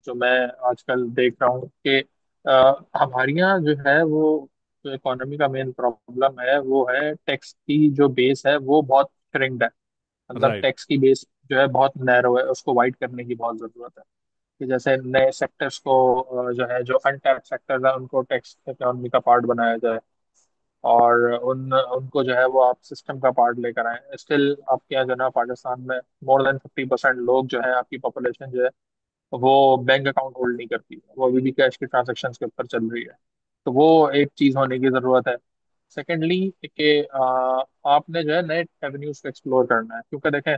जो मैं आजकल देख रहा हूँ कि हमारे यहाँ जो है वो जो इकोनॉमी का मेन प्रॉब्लम है वो है टैक्स की जो बेस है वो बहुत श्रिंक्ड है। मतलब राइट। टैक्स की बेस जो है बहुत नैरो है, उसको वाइड करने की बहुत जरूरत है। कि जैसे नए सेक्टर्स को जो है जो अनटैप्ड सेक्टर्स है उनको टैक्स इकोनॉमी का पार्ट बनाया जाए, और उन उनको जो है वो आप सिस्टम का पार्ट लेकर आए। स्टिल आपके यहाँ जो है ना पाकिस्तान में मोर देन 50% लोग जो है, आपकी पॉपुलेशन जो है वो बैंक अकाउंट होल्ड नहीं करती है, वो अभी भी कैश के ट्रांजेक्शन के ऊपर चल रही है। तो वो एक चीज होने की जरूरत है। सेकेंडली कि आपने जो है नए एवेन्यूज को एक्सप्लोर करना है, क्योंकि देखें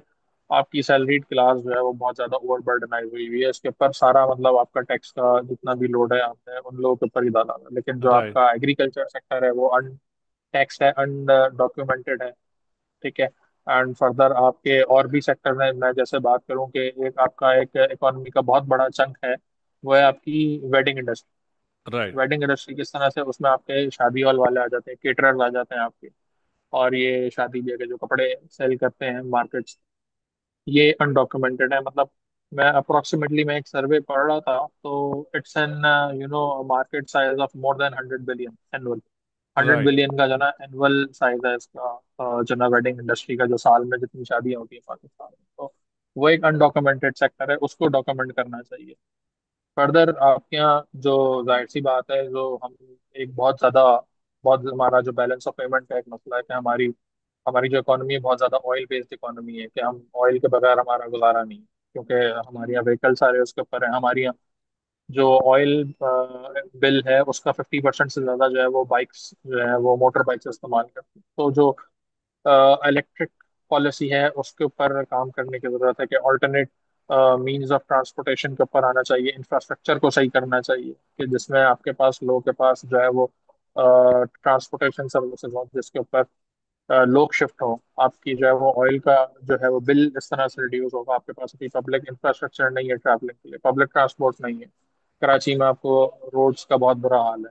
आपकी सैलरीड क्लास जो है वो बहुत ज्यादा ओवरबर्डनाइज हुई हुई है, इसके ऊपर सारा मतलब आपका टैक्स का जितना भी लोड है आपने उन लोगों के ऊपर ही डाला हुआ है। लेकिन जो राइट। आपका एग्रीकल्चर सेक्टर है वो अनटैक्सड है, अनडॉक्यूमेंटेड है। ठीक है। एंड फर्दर आपके और भी सेक्टर हैं, मैं जैसे बात करूं कि एक आपका एक इकोनॉमी का बहुत बड़ा चंक है, वो है आपकी wedding industry. Right. Wedding industry किस तरह से, उसमें आपके शादी हॉल वाले आ जाते हैं, केटरर्स आ जाते हैं आपके, और ये शादी ब्याह के जो कपड़े सेल करते हैं मार्केट्स, ये अनडॉक्यूमेंटेड है। मतलब मैं एक सर्वे पढ़ रहा था, तो it's an market size of more than 100 billion annual. Hundred right. Billion का जो ना एनुअल साइज है इसका, जो ना वेडिंग इंडस्ट्री का, जो साल में जितनी शादियां होती है पाकिस्तान में। तो वो एक अनडॉक्यूमेंटेड सेक्टर है, उसको डॉक्यूमेंट करना चाहिए। फर्दर आपके यहाँ जो जाहिर सी बात है, जो हम एक बहुत हमारा जो बैलेंस ऑफ पेमेंट का एक मसला है कि हमारी हमारी जो इकोनॉमी है बहुत ज्यादा ऑयल बेस्ड इकोनॉमी है, कि हम ऑयल के बगैर हमारा गुजारा नहीं है। क्योंकि हमारे यहाँ व्हीकल सारे उसके ऊपर है। हमारे यहाँ जो ऑयल बिल है उसका 50% से ज्यादा जो है वो बाइक्स जो है वो मोटर बाइक्स इस्तेमाल करती हैं। तो जो इलेक्ट्रिक पॉलिसी है उसके ऊपर काम करने की जरूरत है, कि ऑल्टरनेट मीन्स ऑफ ट्रांसपोर्टेशन के ऊपर आना चाहिए, इंफ्रास्ट्रक्चर को सही करना चाहिए, कि जिसमें आपके पास लोगों के पास जो है वो ट्रांसपोर्टेशन सर्विसेज हो जिसके ऊपर लोग शिफ्ट हो। आपकी जो है वो ऑयल का जो है वो बिल इस तरह से रिड्यूस होगा। आपके पास अभी पब्लिक इंफ्रास्ट्रक्चर नहीं है, ट्रैवलिंग के लिए पब्लिक ट्रांसपोर्ट नहीं है। कराची में आपको रोड्स का बहुत बुरा हाल है,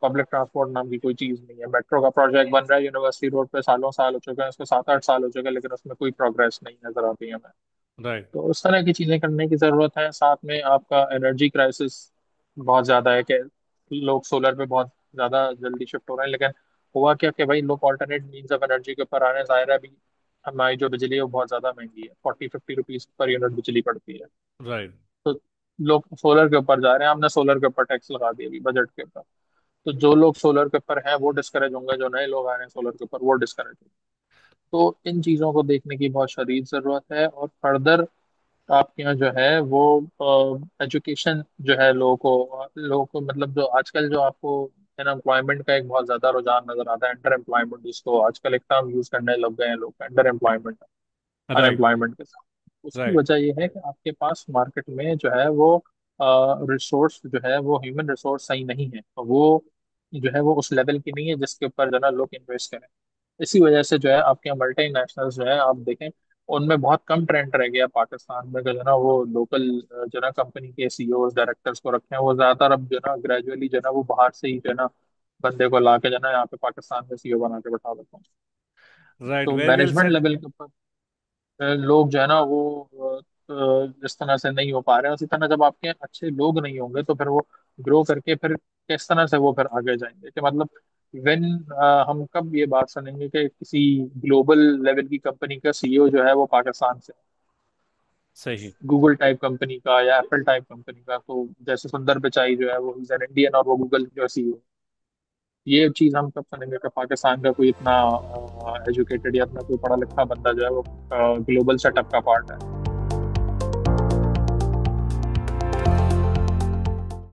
पब्लिक ट्रांसपोर्ट नाम की कोई चीज नहीं है। मेट्रो का प्रोजेक्ट बन रहा है यूनिवर्सिटी रोड पे, सालों साल हो चुके हैं उसको, 7-8 साल हो चुके हैं, लेकिन उसमें कोई प्रोग्रेस नहीं नजर आती है हमें। राइट। तो उस तरह की चीजें करने की जरूरत है। साथ में आपका एनर्जी क्राइसिस बहुत ज्यादा है, कि लोग सोलर पे बहुत ज्यादा जल्दी शिफ्ट हो रहे हैं, लेकिन हुआ क्या कि भाई लोग ऑल्टरनेट मीन्स ऑफ एनर्जी के ऊपर आ रहे हैं। जाहिर है अभी हमारी जो बिजली है वो बहुत ज्यादा महंगी है, 40-50 रुपीज पर यूनिट बिजली पड़ती है। राइट। तो लोग सोलर के ऊपर जा रहे हैं, हमने सोलर के ऊपर टैक्स लगा दिया अभी बजट के ऊपर। तो जो लोग सोलर के ऊपर हैं वो डिस्करेज होंगे, जो नए लोग आ रहे हैं सोलर के ऊपर वो डिस्करेज होंगे। तो इन चीज़ों को देखने की बहुत शदीद ज़रूरत है। और फर्दर आपके यहाँ जो है वो एजुकेशन जो है लोगों को मतलब जो आजकल जो आपको अनएम्प्लॉयमेंट का एक बहुत ज़्यादा रुझान नजर आता है, अंडर एम्प्लॉयमेंट, जिसको आजकल एक टर्म यूज करने लग गए हैं लोग, अंडर एम्प्लॉयमेंट, राइट। अनएम्प्लॉयमेंट के साथ। उसकी राइट। वजह ये है कि आपके पास मार्केट में जो है वो रिसोर्स जो है वो ह्यूमन रिसोर्स सही नहीं है, तो वो जो है वो उस लेवल की नहीं है जिसके ऊपर जो है ना लोग इन्वेस्ट करें। इसी वजह से जो है आपके यहाँ मल्टी नेशनल जो है आप देखें, उनमें बहुत कम ट्रेंड रह गया पाकिस्तान में, कि जो है ना वो लोकल जो है ना कंपनी के सीईओ डायरेक्टर्स को रखे हैं। वो ज्यादातर अब जो है ना ग्रेजुअली जो है ना वो बाहर से ही जो है ना बंदे को ला के जो है ना यहाँ पे पाकिस्तान में सीईओ बना के बैठा देते हैं। राइट। तो very well management said. Level के ऊपर लोग जो है ना वो इस तरह से नहीं हो पा रहे हैं। उसी तरह जब आपके अच्छे लोग नहीं होंगे तो फिर वो ग्रो करके फिर किस तरह से वो फिर आगे जाएंगे, कि मतलब व्हेन हम कब ये बात सुनेंगे कि किसी ग्लोबल लेवल की कंपनी का सीईओ जो है वो पाकिस्तान से, सही। गूगल टाइप कंपनी का या एप्पल टाइप कंपनी का। तो जैसे सुंदर पिचाई जो है वो इज एन इंडियन और वो गूगल जो सीईओ। ये चीज हम कब सुनेंगे कि पाकिस्तान का कोई इतना एजुकेटेड या इतना कोई पढ़ा लिखा बंदा जो है वो ग्लोबल सेटअप का पार्ट है।